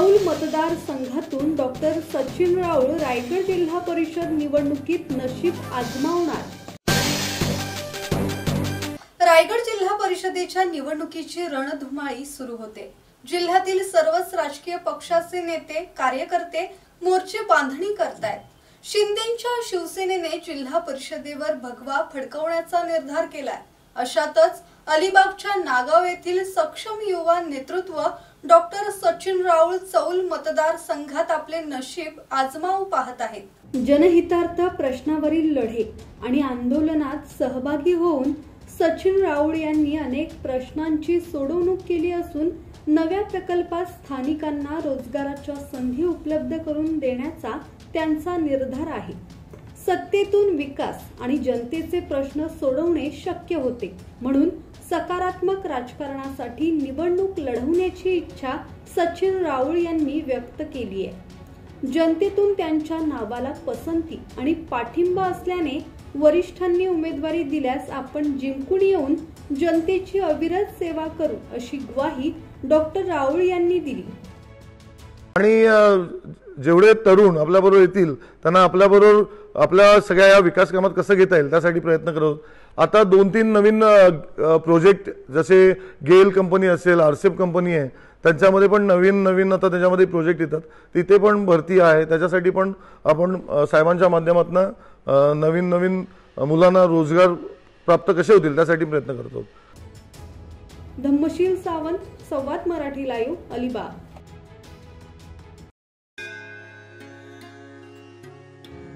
चौल मतदारसंघातून डॉक्टर सचिन राऊळ रायगड जिल्हा परिषद निवडणुकीत नशीब आजमावणार। रायगड जिल्हा परिषदेच्या निवडणुकीची रणधुमाळी सुरू होते। जिल्ह्यातील सर्वच राजकीय पक्षाचे नेते कार्यकर्ते मोर्चे बांधणी करतायत। शिंदेंच्या शिवसेनेने जिल्हा परिषदेवर भगवा फडकवण्याचा निर्धार केलाय। अशातच अलिबागच्या नागाव येथील सक्षम युवा नेतृत्व डॉक्टर सचिन राऊळ चौल मतदारसंघात आपले नशीब आजमावू पाहत आहेत। जनहितार्थ प्रश्नावरील लढे आणि आंदोलनात सहभागी होऊन सचिन राऊळ यांनी अनेक प्रश्नांची सोडवणूक केली असून नव्या प्रकल्पात स्थानिकांना रोजगाराच्या संधी उपलब्ध करून देण्याचा त्यांचा निर्धार आहे। सत्तेतून विकास आणि जनतेचे प्रश्न सोडवणे शक्य होते, म्हणून सकारात्मक राजकारणासाठी निवडणूक लढवण्याची इच्छा सचिन राऊळ यांनी व्यक्त केली आहे। जनतेतून त्यांच्या नावाला पसंती आणि पाठिंबा असल्याने वरिष्ठांनी उमेदवारी दिल्यास आपण जिंकून येऊन जनतेची अविरत सेवा करू अशी ग्वाही डॉक्टर राऊळ यांनी दिली। आणि जेवढे तरुण आपल्याबरोबर येतील त्यांना आपल्याबरोबर आपल्या सगळ्या या विकास कामात कसं घेता येईल त्यासाठी प्रयत्न करतो। आता 2-3 नवीन प्रोजेक्ट जसे गेल कंपनी असेल, आरसेप कंपनी आहे, त्यांच्यामध्ये पण नवीन आता त्याच्यामध्ये प्रोजेक्ट येतात, तिथे पण भरती आहे। त्याच्यासाठी पण आपण साहेबांच्या माध्यमातून नवीन मुलांना रोजगार प्राप्त कसे होतील त्यासाठी प्रयत्न करतो। धम्मशील सावंत, संवाद मराठी लाईव्ह, अलिबाग।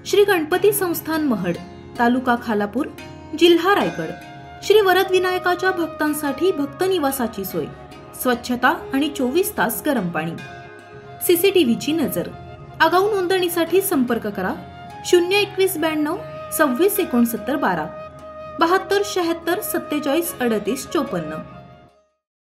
श्री गणपती संस्थान महड, तालुका खालापूर, जिल्हा रायगड। श्री वरद विनायकाच्या भक्तांसाठी भक्त निवासाची सोय, स्वच्छता आणि 24 तास गरम पाणी, सीसीटीव्हीची नजर। आगाऊ नोंदणीसाठी संपर्क करा 02192 26 69 12 72 76 47 38 54।